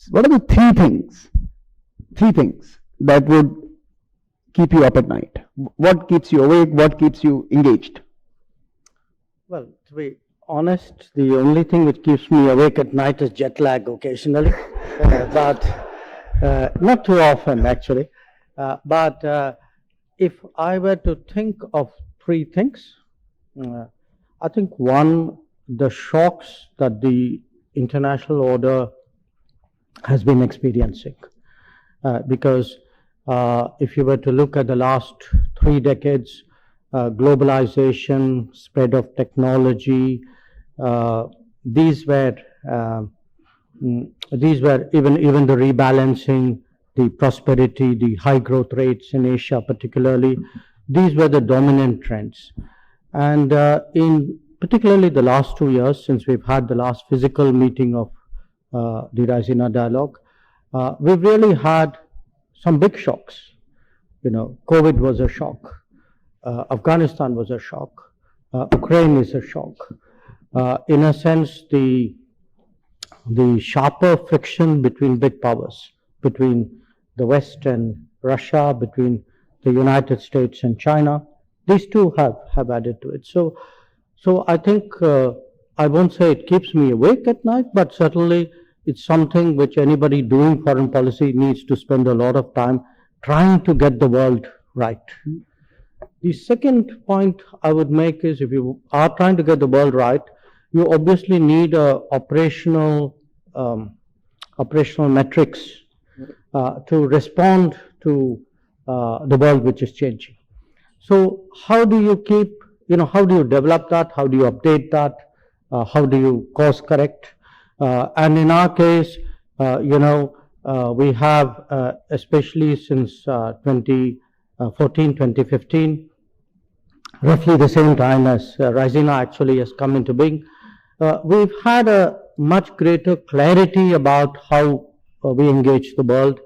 what are the three things that would keep you up at night? What keeps you awake? What keeps you engaged? Well, to be honest, the only thing which keeps me awake at night is jet lag occasionally, but not too often actually. But if I were to think of three things, I think one, the shocks that the international order has been experiencing. Because if you were to look at the last 3 decades, globalization, spread of technology, these were even the rebalancing, the prosperity, the high growth rates in Asia particularly, these were the dominant trends. And in particularly the last 2 years, since we've had the last physical meeting of the Raisina dialogue, we've really had some big shocks. You know, COVID was a shock. Afghanistan was a shock. Ukraine is a shock. In a sense, the sharper friction between big powers, between the West and Russia, between the United States and China, these two have added to it. So I think I won't say it keeps me awake at night, but certainly it's something which anybody doing foreign policy needs to spend a lot of time trying to get the world right. The second point I would make is, if you are trying to get the world right, you obviously need operational metrics to respond to the world which is changing. So how do you keep, how do you develop that? How do you update that? How do you course correct? And in our case, we have, especially since 2014, 2015, roughly the same time as Raisina actually has come into being, we've had a much greater clarity about how we engage the world.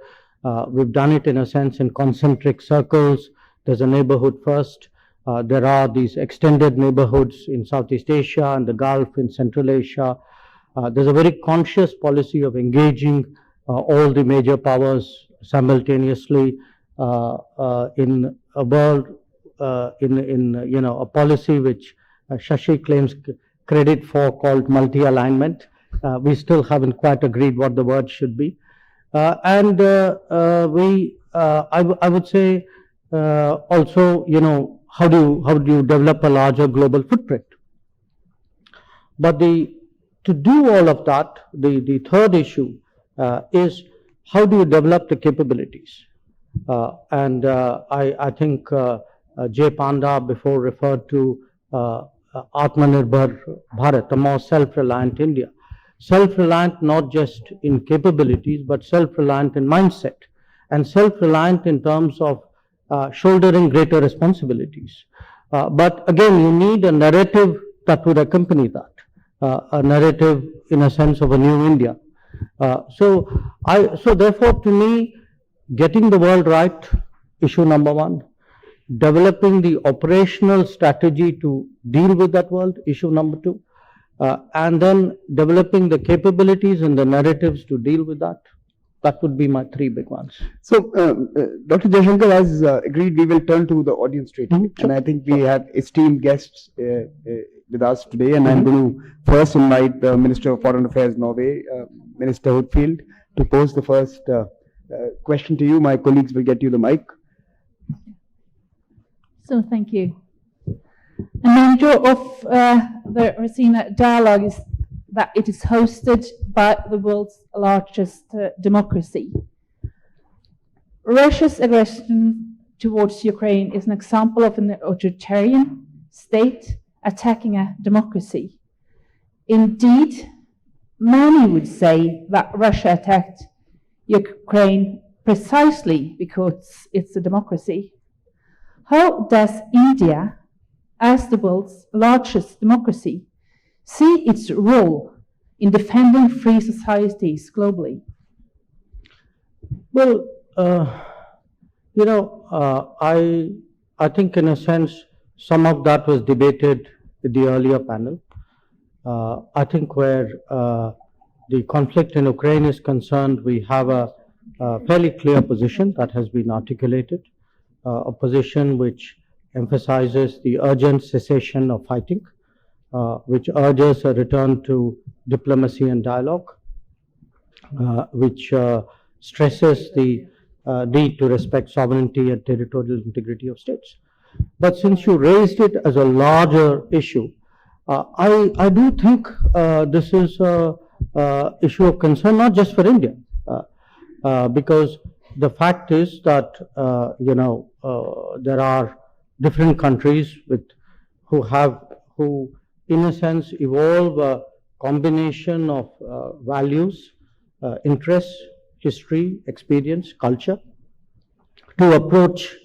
We've done it in a sense in concentric circles. There's a neighborhood first. There are these extended neighborhoods in Southeast Asia and the Gulf, in Central Asia. There's a very conscious policy of engaging all the major powers simultaneously in a world, in a policy which Shashi claims credit for, called multi-alignment. We still haven't quite agreed what the word should be. I would say also, how do you develop a larger global footprint? But to do all of that, the third issue is, how do you develop the capabilities? I think Jay Panda before referred to Atmanirbhar Bharat, a more self-reliant India. Self-reliant not just in capabilities, but self-reliant in mindset, and self-reliant in terms of shouldering greater responsibilities. But again, you need a narrative that would accompany that, a narrative in a sense of a new India. So therefore, to me, getting the world right, issue number one. Developing the operational strategy to deal with that world, issue number two. And then developing the capabilities and the narratives to deal with that. That would be my three big ones. So, Dr. Jaishankar has agreed we will turn to the audience straight. Sure. And I think we have esteemed guests with us today. And I'm going to first invite the Minister of Foreign Affairs, Norway, Minister Hoodfield, to pose the first question to you. My colleagues will get you the mic. So, thank you. The nature of the Raisina dialogue is that it is hosted by the world's largest democracy. Russia's aggression towards Ukraine is an example of an authoritarian state attacking a democracy. Indeed, many would say that Russia attacked Ukraine precisely because it's a democracy. How does India, as the world's largest democracy, see its role in defending free societies globally? Well, I think in a sense some of that was debated with the earlier panel. I think where the conflict in Ukraine is concerned, we have a fairly clear position that has been articulated, a position which emphasizes the urgent cessation of fighting, which urges a return to diplomacy and dialogue, which stresses the need to respect sovereignty and territorial integrity of states. But since you raised it as a larger issue, I do think this is an issue of concern not just for India, because the fact is that there are different countries who in a sense evolve a combination of values, interests, history, experience, culture to approach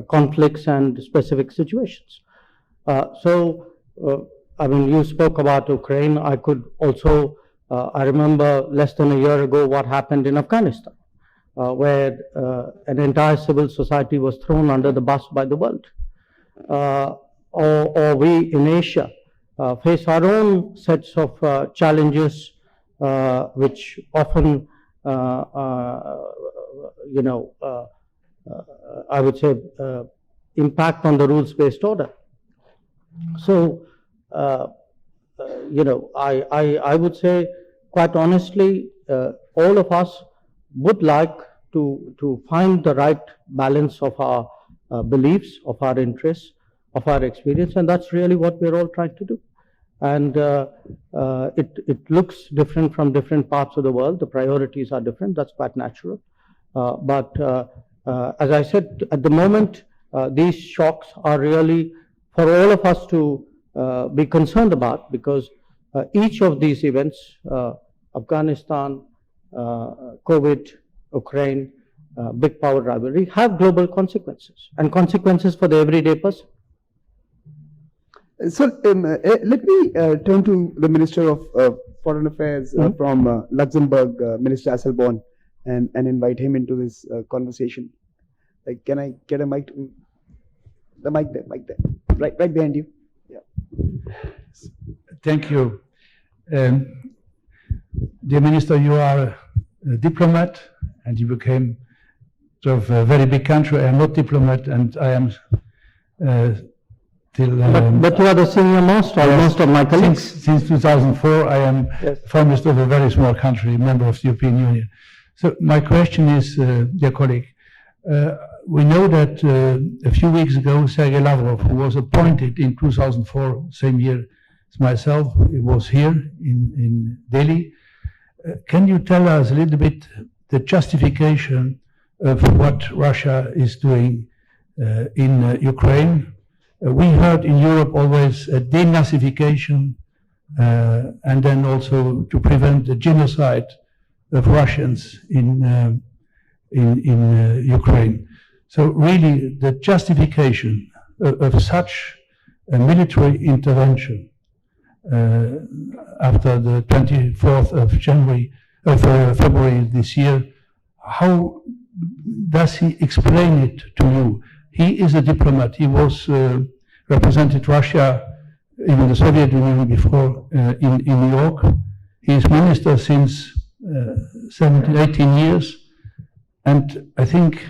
conflicts and specific situations. I mean, you spoke about Ukraine. I could also, I remember less than a year ago what happened in Afghanistan, where an entire civil society was thrown under the bus by the world. Or we in Asia face our own sets of challenges, which often, I would say, impact on the rules-based order. So, I would say, quite honestly, all of us would like to find the right balance of our beliefs, of our interests, of our experience, and that's really what we're all trying to do. And it looks different from different parts of the world. The priorities are different. That's quite natural. But as I said, at the moment, these shocks are really for all of us to be concerned about, because each of these events, Afghanistan, COVID, Ukraine, big power rivalry, have global consequences, and consequences for the everyday person. So let me turn to the Minister of Foreign Affairs from Luxembourg, Minister Asselborn, and invite him into this conversation. Like, can I get a mic? The mic there, right behind you. Yeah. Thank you. Dear Minister, you are a diplomat, and you became sort of a very big country. I am not diplomat, and I am till... but you are the senior most, almost, of my colleagues. Since 2004, I am Foreign Minister of a very small country, member of the European Union. So my question is, dear colleague, we know that a few weeks ago, Sergei Lavrov, who was appointed in 2004, same year as myself, he was here in Delhi. Can you tell us a little bit the justification of what Russia is doing in Ukraine? We heard in Europe always a denazification and then also to prevent the genocide of Russians in Ukraine. So really the justification of such a military intervention after the 24th of February this year, how does he explain it to you? He is a diplomat. He was represented Russia, even the Soviet Union before, in New York. He is minister since 17, 18 years. And I think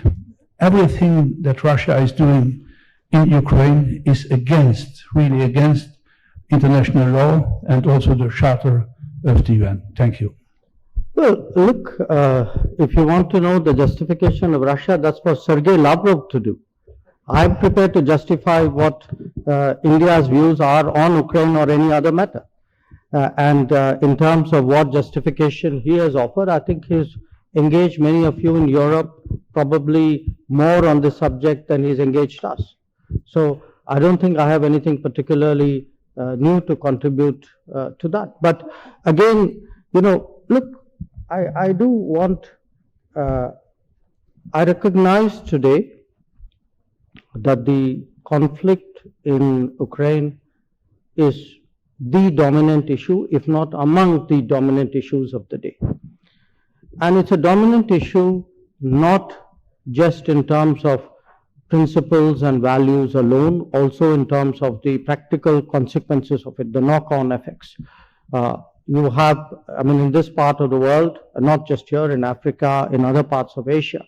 everything that Russia is doing in Ukraine is really against international law and also the Charter of the UN. Thank you. Well, look, if you want to know the justification of Russia, that's for Sergei Lavrov to do. I'm prepared to justify what India's views are on Ukraine or any other matter. And in terms of what justification he has offered, I think he's engaged many of you in Europe probably more on this subject than he's engaged us. So I don't think I have anything particularly new to contribute to that. But again, look, I do want, I recognize today that the conflict in Ukraine is the dominant issue, if not among the dominant issues of the day. And it's a dominant issue not just in terms of principles and values alone, also in terms of the practical consequences of it, the knock-on effects. you have, I mean, in this part of the world, not just here in Africa, in other parts of Asia,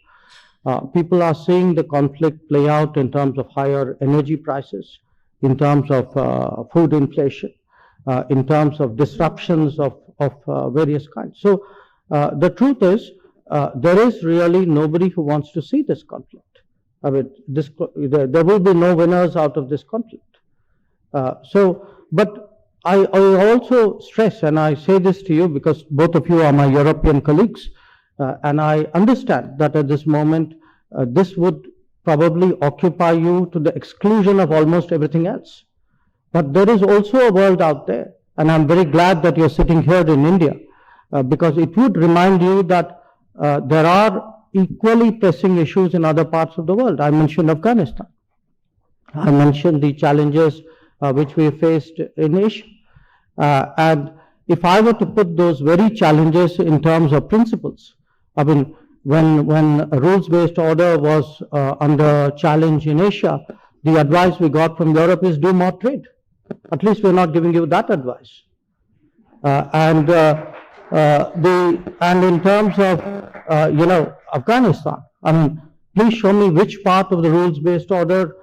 people are seeing the conflict play out in terms of higher energy prices, in terms of food inflation, in terms of disruptions of various kinds. So the truth is, there is really nobody who wants to see this conflict. I mean, there will be no winners out of this conflict. But I also stress, and I say this to you because both of you are my European colleagues, and I understand that at this moment, this would probably occupy you to the exclusion of almost everything else. But there is also a world out there, and I'm very glad that you're sitting here in India, because it would remind you that there are equally pressing issues in other parts of the world. I mentioned Afghanistan. I mentioned the challenges which we faced in Asia. And if I were to put those very challenges in terms of principles, I mean, when a rules-based order was under challenge in Asia, the advice we got from Europe is do more trade. At least we're not giving you that advice. And in terms of Afghanistan, I mean, please show me which part of the rules-based order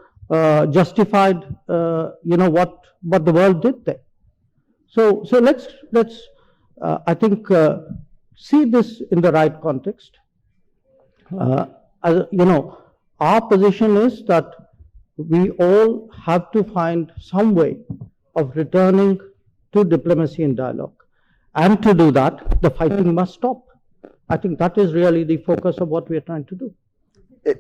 justified what the world did there. So let's I think see this in the right context. Our position is that we all have to find some way of returning to diplomacy and dialogue. And to do that, the fighting must stop. I think that is really the focus of what we are trying to do.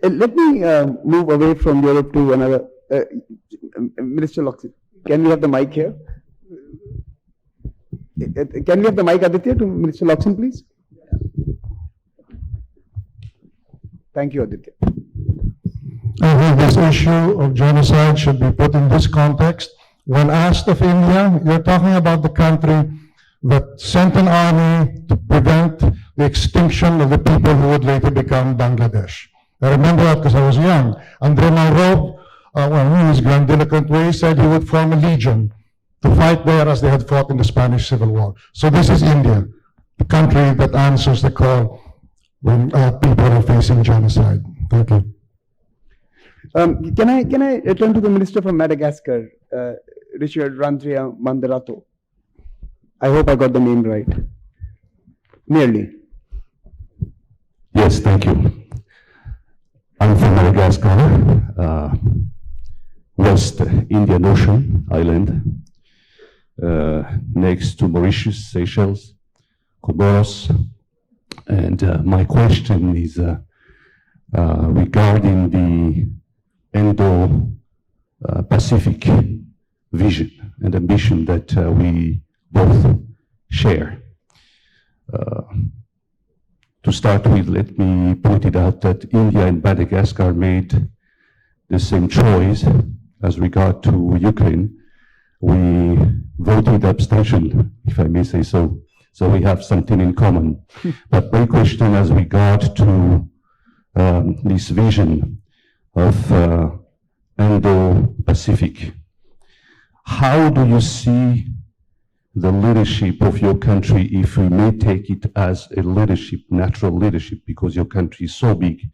Let me move away from Europe to another. Minister Loxin, can we have the mic here? Can we have the mic, Aditya, to Minister Loxin, please? Thank you, Aditya. I think this issue of genocide should be put in this context. When asked of India, you're talking about the country that sent an army to prevent the extinction of the people who would later become Bangladesh. I remember that because I was young. Andre Malraux, in his grandiloquent way, said he would form a legion to fight there as they had fought in the Spanish Civil War. So this is India, the country that answers the call when people are facing genocide. Thank you. Can I return to the Minister from Madagascar, Richard Randria Mandarato? I hope I got the name right. Nearly. Yes, thank you. I'm from Madagascar, West Indian Ocean island, next to Mauritius, Seychelles, Comoros. And my question is regarding the Indo-Pacific vision and ambition that we both share. To start with, let me point it out that India and Madagascar made the same choice as regard to Ukraine. We voted abstention, if I may say so. So we have something in common. But my question as regard to this vision of Indo-Pacific, how do you see the leadership of your country, if we may take it as a leadership, natural leadership, because your country is so big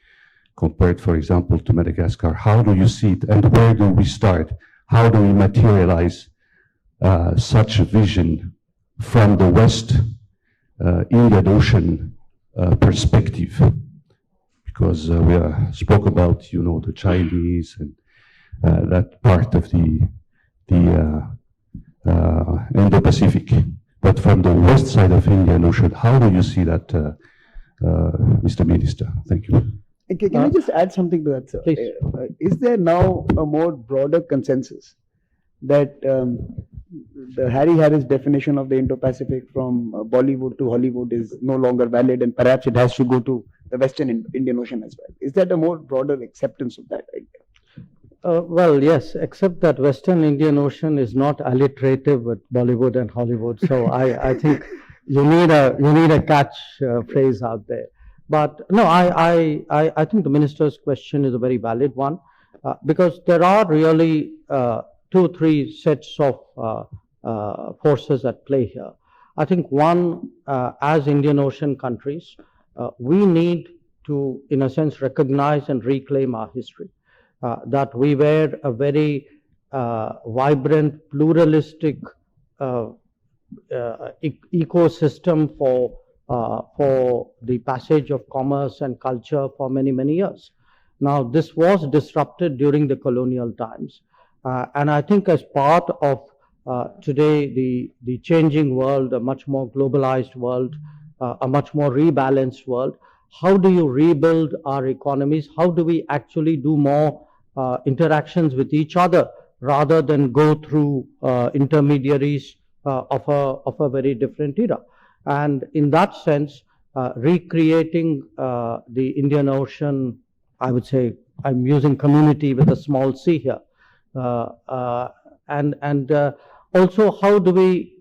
compared, for example, to Madagascar? How do you see it, and where do we start? How do we materialize such a vision from the West Indian Ocean perspective? Because we spoke about, the Chinese and that part of the Indo-Pacific. But from the west side of Indian Ocean, how do you see that, Mr. Minister? Thank you. Can I just add something to that, sir? Please. Is there now a more broader consensus that the Harry Harris definition of the Indo-Pacific from Bollywood to Hollywood is no longer valid, and perhaps it has to go to the Western Indian Ocean as well? Is that a more broader acceptance of that idea? Well, yes, except that Western Indian Ocean is not alliterative with Bollywood and Hollywood. So I think you need a catch phrase out there. But no, I think the minister's question is a very valid one, because there are really 2 or 3 sets of forces at play here. I think one, as Indian Ocean countries, we need to, in a sense, recognize and reclaim our history. That we were a very vibrant, pluralistic ecosystem for the passage of commerce and culture for many, many years. Now, this was disrupted during the colonial times. And I think as part of today, the changing world, a much more globalized world, a much more rebalanced world, how do you rebuild our economies? How do we actually do more interactions with each other rather than go through intermediaries of a very different era? And in that sense, recreating the Indian Ocean, I would say, I'm using community with a small c here. And also, how do we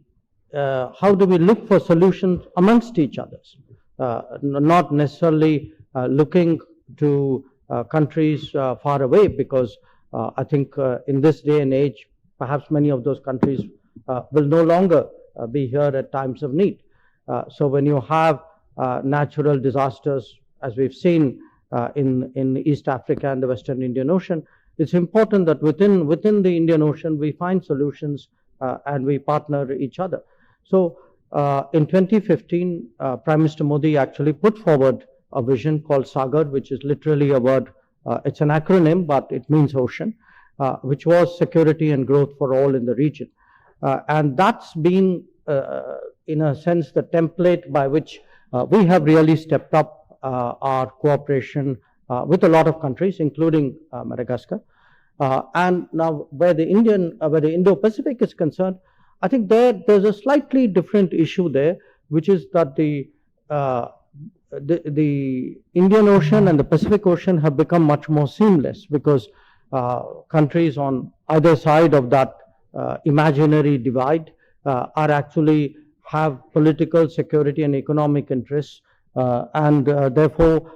look for solutions amongst each others, not necessarily looking to countries far away, because I think in this day and age, perhaps many of those countries will no longer be here at times of need. So when you have natural disasters, as we've seen in East Africa and the Western Indian Ocean, it's important that within the Indian Ocean we find solutions and we partner each other. So in 2015, Prime Minister Modi actually put forward a vision called Sagar, which is literally a word, it's an acronym, but it means ocean, which was security and growth for all in the region. And that's been, in a sense, the template by which we have really stepped up our cooperation with a lot of countries, including Madagascar. And now, where the Indo-Pacific is concerned, I think there's a slightly different issue there, which is that the Indian Ocean and the Pacific Ocean have become much more seamless, because countries on either side of that imaginary divide are actually have political, security, and economic interests, and therefore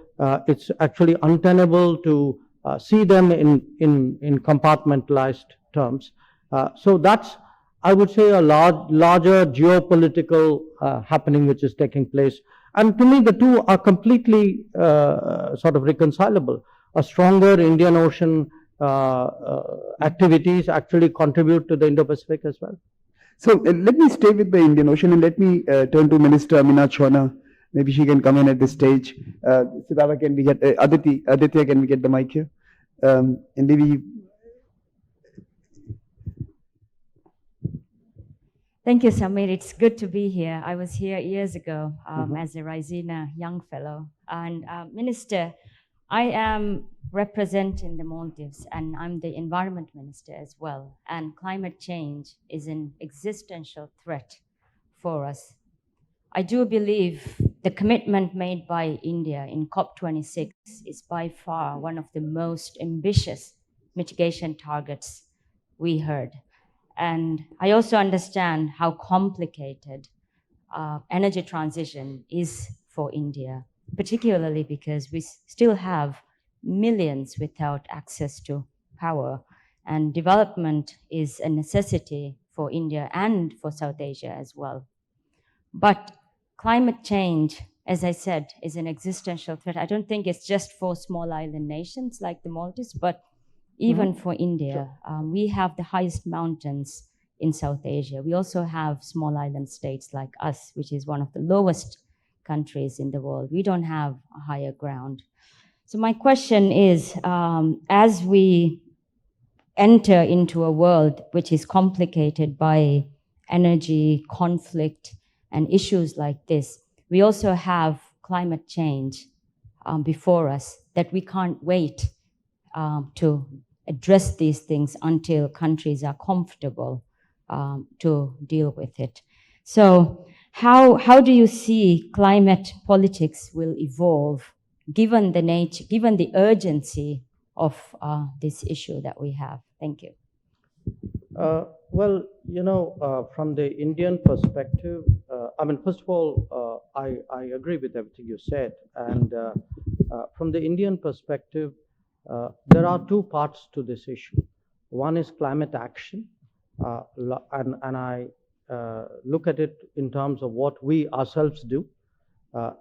it's actually untenable to see them in compartmentalized terms. So that's, I would say, a larger geopolitical happening which is taking place. And to me, the two are completely sort of reconcilable. A stronger Indian Ocean activities actually contribute to the Indo-Pacific as well. So let me stay with the Indian Ocean, and let me turn to Minister Amina Chona. Maybe she can come in at this stage. Sidara, can we get Aditya, can we get the mic here? And maybe. Thank you, Samir. It's good to be here. I was here years ago as a Raisina young fellow. And Minister, I am representing the Maldives, and I'm the Environment Minister as well. And climate change is an existential threat for us. I do believe the commitment made by India in COP26 is by far one of the most ambitious mitigation targets we heard. And I also understand how complicated energy transition is for India, particularly because we still have millions without access to power. And development is a necessity for India and for South Asia as well. But climate change, as I said, is an existential threat. I don't think it's just for small island nations like the Maldives, but even for India. We have the highest mountains in South Asia. We also have small island states like us, which is one of the lowest countries in the world. We don't have a higher ground. So my question is, as we enter into a world which is complicated by energy, conflict, and issues like this, we also have climate change before us that we can't wait to address these things until countries are comfortable to deal with it. So how do you see climate politics will evolve given the nature, given the urgency of this issue that we have? Thank you. Well, you know, from the Indian perspective, I mean, first of all, I agree with everything you said. And from the Indian perspective, there are two parts to this issue. One is climate action, and I look at it in terms of what we ourselves do,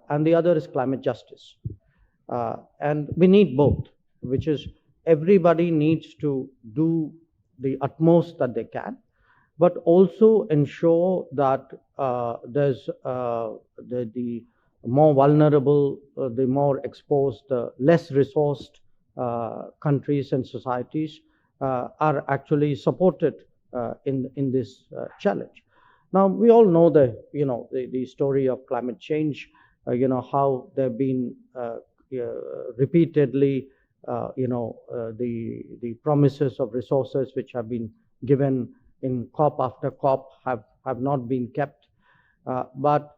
and the other is climate justice. And we need both, which is everybody needs to do the utmost that they can, but also ensure that there's the more vulnerable, the more exposed, less resourced countries and societies are actually supported in this challenge. Now, we all know the story of climate change, how there have been repeatedly, the promises of resources which have been given in COP after COP have not been kept. But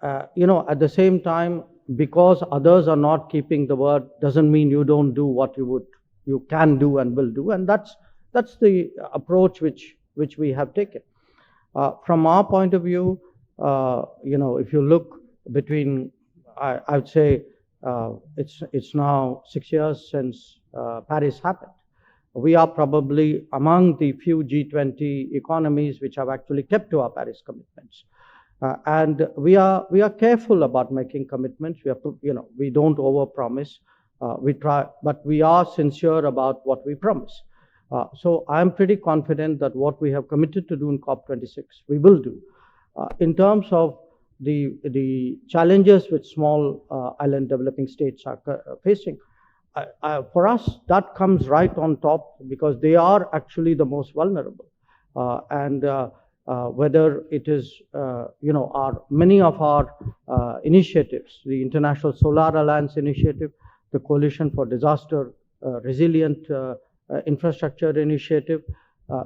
at the same time, because others are not keeping the word, doesn't mean you don't do what you can do and will do. And that's the approach which we have taken. From our point of view, if you look between, I would say, it's now 6 years since Paris happened. We are probably among the few G20 economies which have actually kept to our Paris commitments. And we are careful about making commitments. We don't overpromise. We try, but we are sincere about what we promise. So I'm pretty confident that what we have committed to do in COP26, we will do. In terms of the challenges which small island developing states are facing, for us, that comes right on top because they are actually the most vulnerable. Whether it is, many of our initiatives, the International Solar Alliance Initiative, the Coalition for Disaster Resilient Infrastructure Initiative,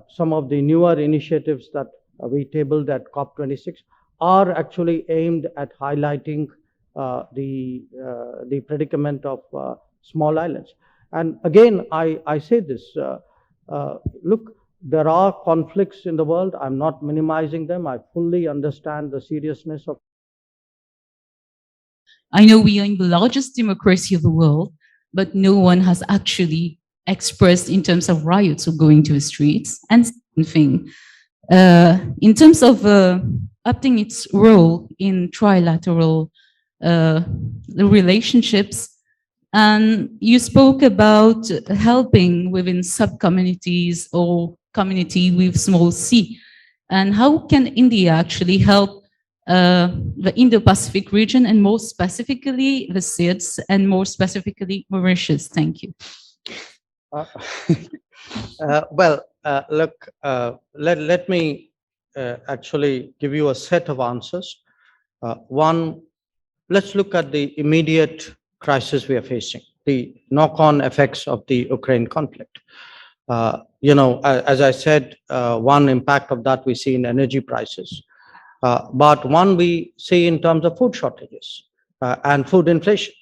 some of the newer initiatives that we tabled at COP26 are actually aimed at highlighting the predicament of small islands. And again, I say this, look, there are conflicts in the world. I'm not minimizing them. I fully understand the seriousness of. I know we are in the largest democracy of the world, but no one has actually expressed in terms of riots or going to the streets. And second thing, in terms of upping its role in trilateral relationships, and you spoke about helping within sub-communities or community with small c. And how can India actually help the Indo-Pacific region and more specifically the SIDS and more specifically Mauritius? Thank you. Look, let me actually give you a set of answers. One, let's look at the immediate crisis we are facing, the knock-on effects of the Ukraine conflict. As I said, one impact of that we see in energy prices, but one we see in terms of food shortages and food inflation.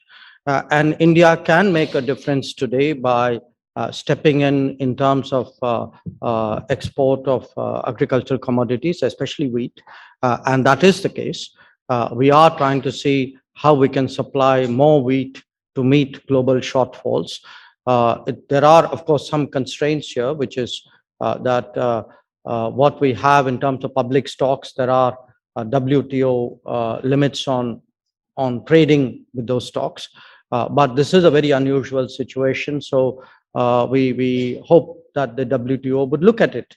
And India can make a difference today by stepping in terms of export of agricultural commodities, especially wheat, and that is the case. We are trying to see how we can supply more wheat to meet global shortfalls. There are, of course, some constraints here, which is that what we have in terms of public stocks, there are WTO limits on trading with those stocks. But this is a very unusual situation. So we hope that the WTO would look at it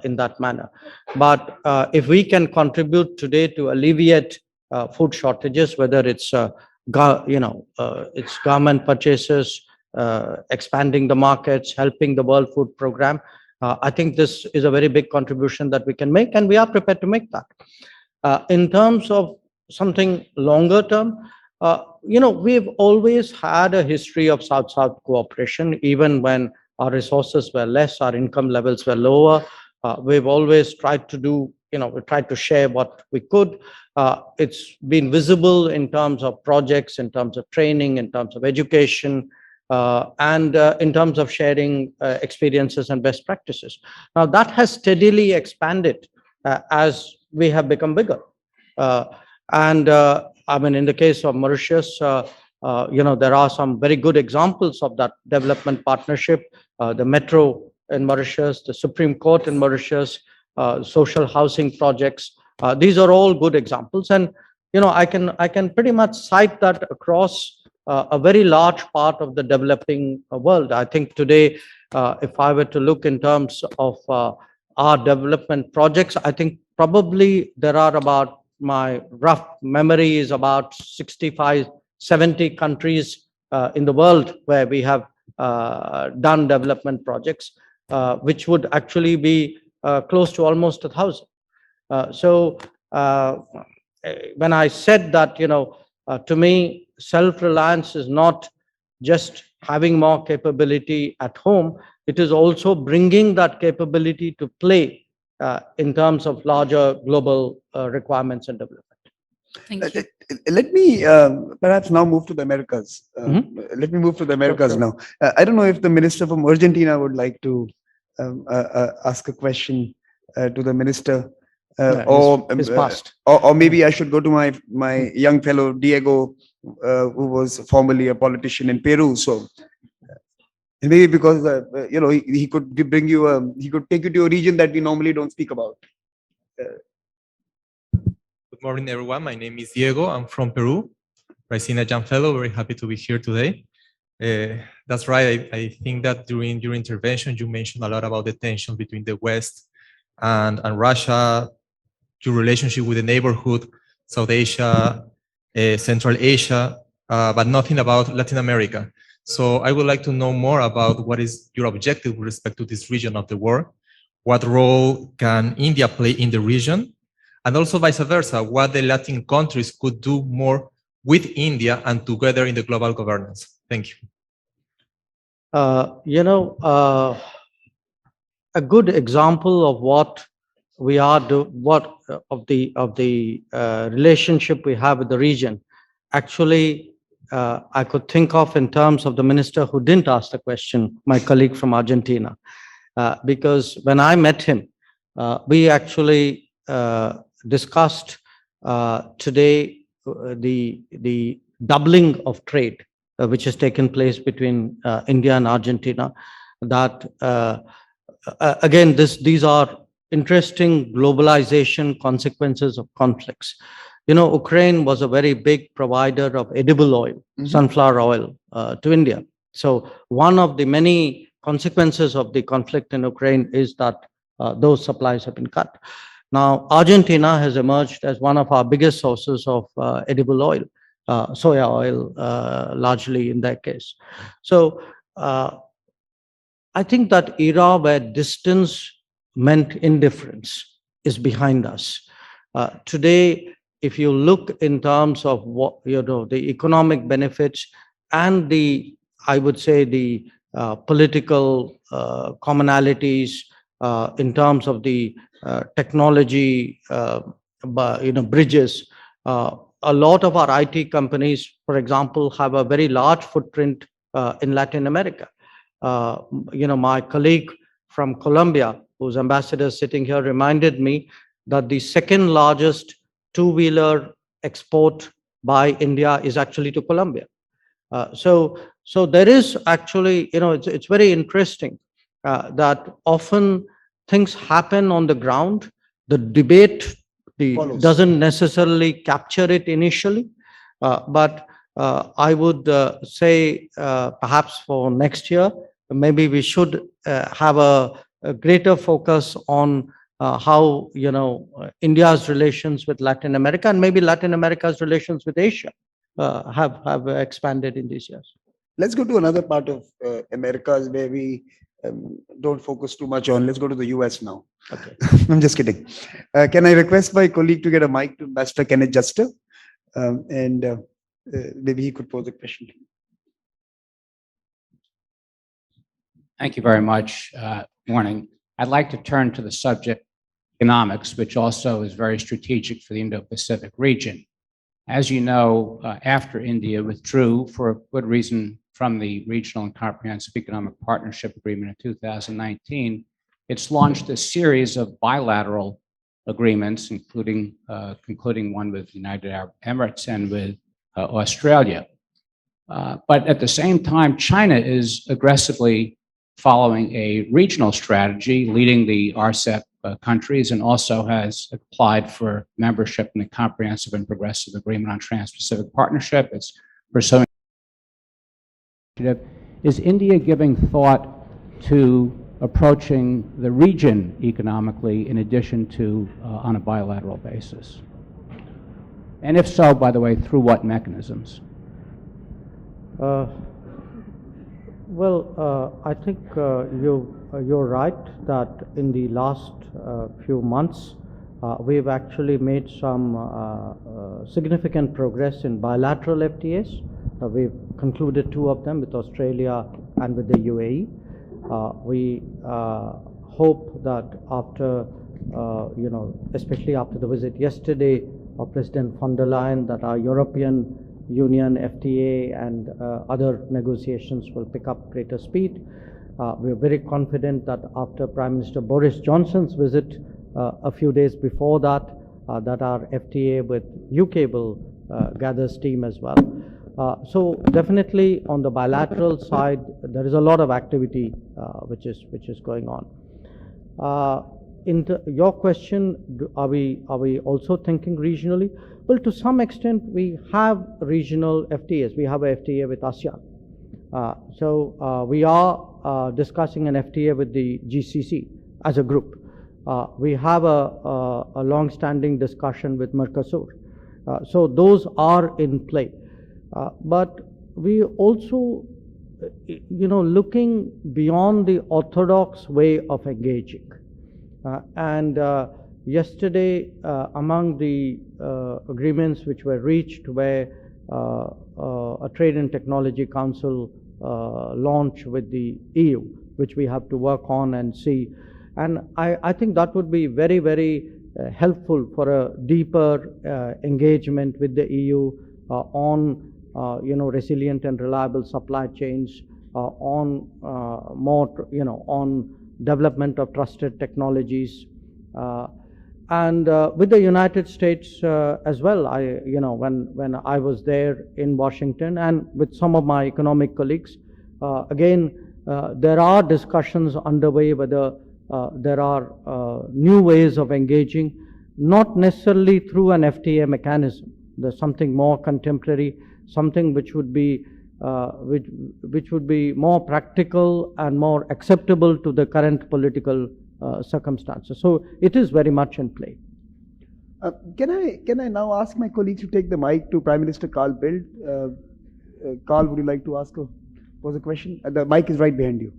in that manner. But if we can contribute today to alleviate food shortages, whether it's it's government purchases, expanding the markets, helping the World Food Program, I think this is a very big contribution that we can make, and we are prepared to make that. In terms of something longer term, we've always had a history of South-South cooperation, even when our resources were less, our income levels were lower. We've always tried to do, we tried to share what we could. It's been visible in terms of projects, in terms of training, in terms of education, and in terms of sharing experiences and best practices. Now, that has steadily expanded as we have become bigger. I mean, in the case of Mauritius, there are some very good examples of that development partnership. The metro in Mauritius, the Supreme Court in Mauritius, social housing projects. These are all good examples, and I can pretty much cite that across a very large part of the developing world. I think today, if I were to look in terms of our development projects, I think probably there are about, my rough memory is about 65, 70 countries in the world where we have done development projects, which would actually be close to almost 1,000. So when I said that, to me, self-reliance is not just having more capability at home, it is also bringing that capability to play in terms of larger global requirements and development. Thank you. Let me perhaps now move to the Americas. Let me move to the Americas Sure. now. I don't know if the minister from Argentina would like to ask a question to the minister, His past. or maybe I should go to my young fellow Diego, who was formerly a politician in Peru. So maybe because he could bring you, he could take you to a region that we normally don't speak about. Good morning, everyone. My name is Diego. I'm from Peru. Raisina young fellow. Very happy to be here today. That's right. I think that during your intervention, you mentioned a lot about the tension between the West and Russia, your relationship with the neighborhood, South Asia, Central Asia, but nothing about Latin America. So I would like to know more about what is your objective with respect to this region of the world. What role can India play in the region? And also vice versa, what the Latin countries could do more with India and together in the global governance. Thank you. A good example of what we are of the relationship we have with the region, actually, I could think of in terms of the minister who didn't ask the question, my colleague from Argentina, because when I met him, we actually discussed today the doubling of trade which has taken place between India and Argentina. That again, these are interesting globalization consequences of conflicts. Ukraine was a very big provider of edible oil, sunflower oil, to India. So one of the many consequences of the conflict in Ukraine is that those supplies have been cut. Now, Argentina has emerged as one of our biggest sources of edible oil, soya oil, largely in that case. So I think that era where distance meant indifference is behind us. Today, if you look in terms of what, the economic benefits and I would say the political commonalities in terms of the technology, bridges. A lot of our IT companies, for example, have a very large footprint in Latin America. My colleague from Colombia, whose ambassador is sitting here, reminded me that the second largest two-wheeler export by India is actually to Colombia. So there is actually, it's very interesting that often things happen on the ground. The debate doesn't necessarily capture it initially, but I would say perhaps for next year, maybe we should have a greater focus on how India's relations with Latin America and maybe Latin America's relations with Asia have expanded in these years. Let's go to another part of Americas where we don't focus too much on. Let's go to the US now. Okay. I'm just kidding. Can I request my colleague to get a mic to Ambassador Kenneth Juster, and maybe he could pose a question to you. Thank you very much. Morning. I'd like to turn to the subject economics, which also is very strategic for the Indo-Pacific region. As you know, after India withdrew for a good reason from the Regional and Comprehensive Economic Partnership Agreement in 2019, it's launched a series of bilateral agreements, including concluding one with the United Arab Emirates and with Australia. But at the same time, China is aggressively following a regional strategy, leading the RCEP countries and also has applied for membership in the Comprehensive and Progressive Agreement on Trans-Pacific Partnership. It's pursuing. Is India giving thought to approaching the region economically in addition to on a bilateral basis? And if so, by the way, through what mechanisms? I think you're right that in the last few months, we've actually made some significant progress in bilateral FTAs. We've concluded 2 of them with Australia and with the UAE. We hope that after, especially after the visit yesterday of President von der Leyen, that our European Union FTA and other negotiations will pick up greater speed. We're very confident that after Prime Minister Boris Johnson's visit a few days before that, that our FTA with UK will gather steam as well. So definitely on the bilateral side, there is a lot of activity which is going on. Your question, are we also thinking regionally? Well, to some extent, we have regional FTAs. We have a FTA with ASEAN. We are discussing an FTA with the GCC as a group. We have a long-standing discussion with Mercosur. So those are in play. But we also, looking beyond the orthodox way of engaging. Yesterday, among the agreements which were reached were a Trade and Technology Council launch with the EU, which we have to work on and see. And I think that would be very, very helpful for a deeper engagement with the EU on resilient and reliable supply chains, on more, on development of trusted technologies, and with the United States as well. When I was there in Washington and with some of my economic colleagues, again, there are discussions underway whether there are new ways of engaging, not necessarily through an FTA mechanism. There's something more contemporary, something which would be more practical and more acceptable to the current political circumstances. So it is very much in play. Can I now ask my colleagues to take the mic to Prime Minister Carl Bildt? Carl, would you like to ask a question? The mic is right behind you.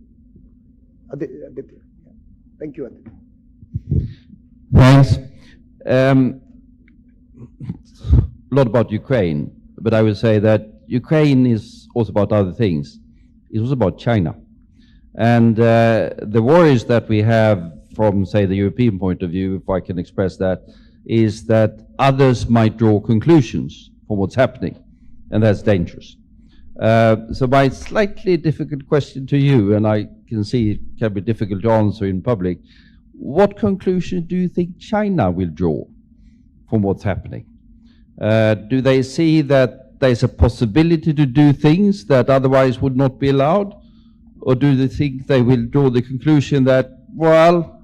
Aditya. Thank you, Aditya. Thanks. A lot about Ukraine, but I would say that Ukraine is also about other things. It's also about China. And the worries that we have from, say, the European point of view, if I can express that, is that others might draw conclusions from what's happening, and that's dangerous. So my slightly difficult question to you, and I can see it can be difficult to answer in public, what conclusion do you think China will draw from what's happening? Do they see that there's a possibility to do things that otherwise would not be allowed? Or do they think they will draw the conclusion that, well,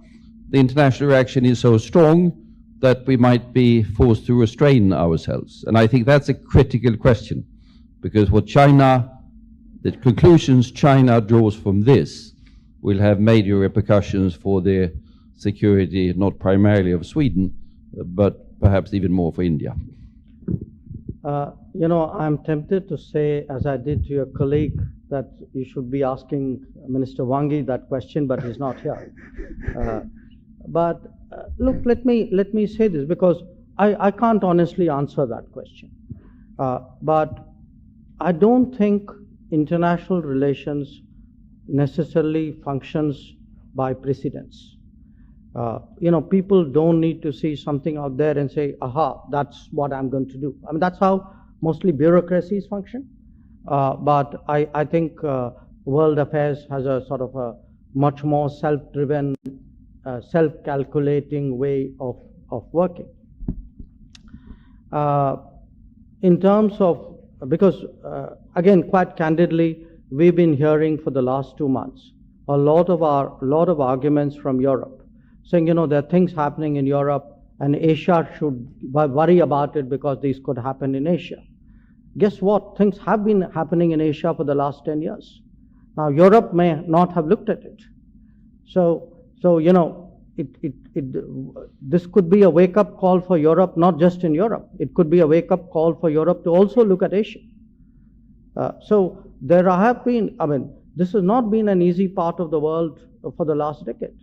the international reaction is so strong that we might be forced to restrain ourselves? And I think that's a critical question, because what the conclusions China draws from this will have major repercussions for the security, not primarily of Sweden, but perhaps even more for India. I'm tempted to say, as I did to your colleague, that you should be asking Minister Wangi that question, but he's not here. Look, let me say this, because I can't honestly answer that question. But I don't think international relations necessarily functions by precedence. People don't need to see something out there and say, aha, that's what I'm going to do. I mean, that's how mostly bureaucracies function. But I think world affairs has a sort of a much more self-driven, self-calculating way of working. In terms of, because again, quite candidly, we've been hearing for the last 2 months a lot of arguments from Europe saying, there are things happening in Europe and Asia should worry about it because these could happen in Asia. Guess what? Things have been happening in Asia for the last 10 years. Now, Europe may not have looked at it. So this could be a wake-up call for Europe, not just in Europe. It could be a wake-up call for Europe to also look at Asia. So there have been, this has not been an easy part of the world for the last decade.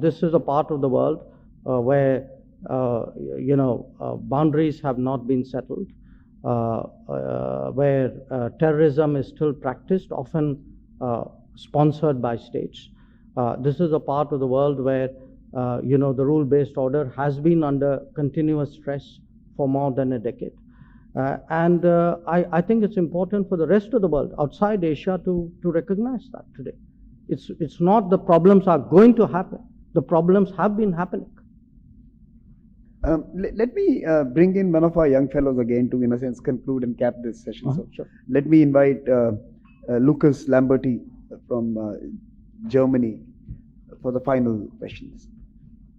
This is a part of the world where, boundaries have not been settled, where terrorism is still practiced, often sponsored by states. This is a part of the world where, the rule-based order has been under continuous stress for more than a decade. I think it's important for the rest of the world outside Asia to recognize that today. It's not the problems are going to happen. The problems have been happening. Let me bring in one of our young fellows again to, in a sense, conclude and cap this session. So Sure. let me invite Lucas Lamberti from Germany for the final questions.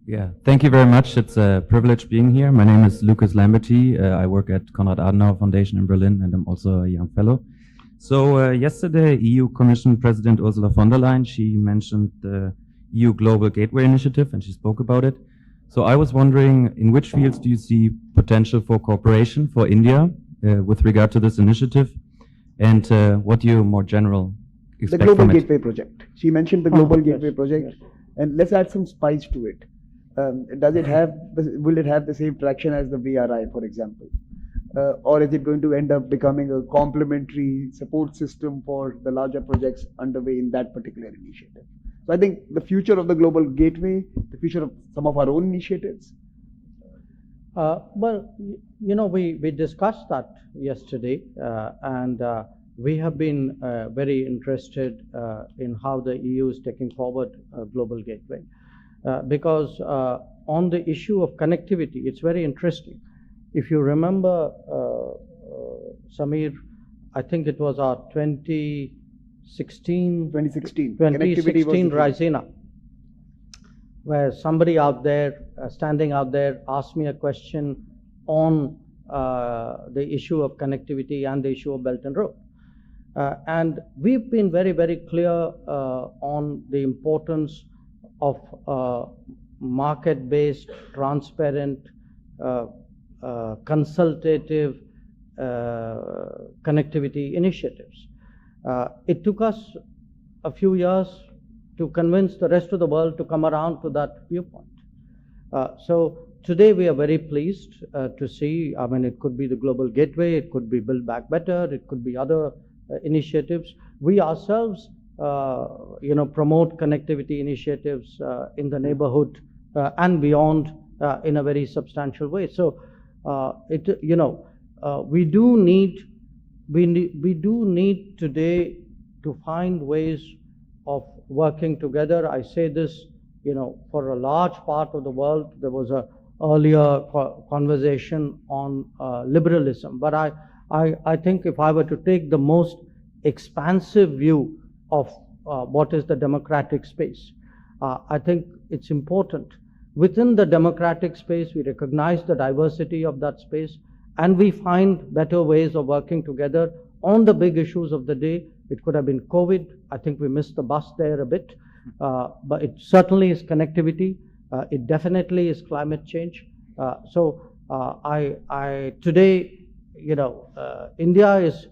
Yeah, thank you very much. It's a privilege being here. My name is Lucas Lamberti. I work at Konrad Adenauer Foundation in Berlin, and I'm also a young fellow. So yesterday, EU Commission President Ursula von der Leyen, she mentioned the EU Global Gateway Initiative, and she spoke about it. So I was wondering, in which fields do you see potential for cooperation for India with regard to this initiative, and what do you more general expect The Global from it? Gateway Project. She mentioned the Global Gateway Project, and let's add some spice to it. Will it have the same traction as the VRI, for example? Or is it going to end up becoming a complementary support system for the larger projects underway in that particular initiative? So I think the future of the Global Gateway, the future of some of our own initiatives. We discussed that yesterday, and we have been very interested in how the EU is taking forward Global Gateway. Because on the issue of connectivity, it's very interesting. If you remember, Samir, I think it was our 2016 Raisina, where somebody out there, standing out there, asked me a question on the issue of connectivity and the issue of Belt and Road. And we've been very, very clear on the importance of market-based, transparent, consultative connectivity initiatives. It took us a few years to convince the rest of the world to come around to that viewpoint. So today we are very pleased to see, it could be the Global Gateway, it could be Build Back Better, it could be other initiatives. We ourselves promote connectivity initiatives in the neighborhood and beyond in a very substantial way. So we do need today to find ways of working together. I say this, for a large part of the world, there was a earlier conversation on liberalism. But I think if I were to take the most expansive view of what is the democratic space, I think it's important. Within the democratic space, we recognize the diversity of that space, and we find better ways of working together on the big issues of the day. It could have been COVID. I think we missed the bus there a bit. But it certainly is connectivity. It definitely is climate change. Today, India is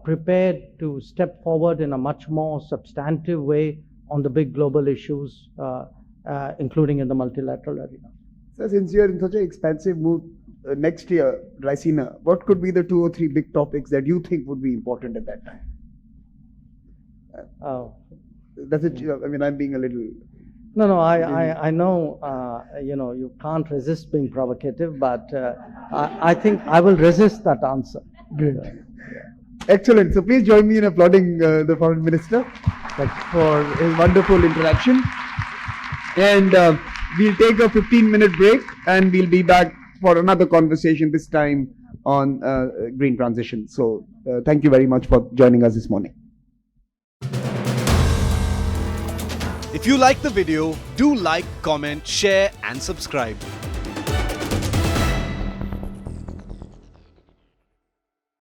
prepared to step forward in a much more substantive way on the big global issues, including in the multilateral arena. So since you're in such an expansive mood, next year, Raisina, what could be the 2 or 3 big topics that you think would be important at that time? That's it. I'm being a little... No, I know, you can't resist being provocative, but I think I will resist that answer. Great. Excellent. So please join me in applauding the Foreign Minister for his wonderful interaction. And we'll take a 15-minute break and we'll be back for another conversation, this time on green transition. So thank you very much for joining us this morning. If you like the video, do like, comment, share and subscribe.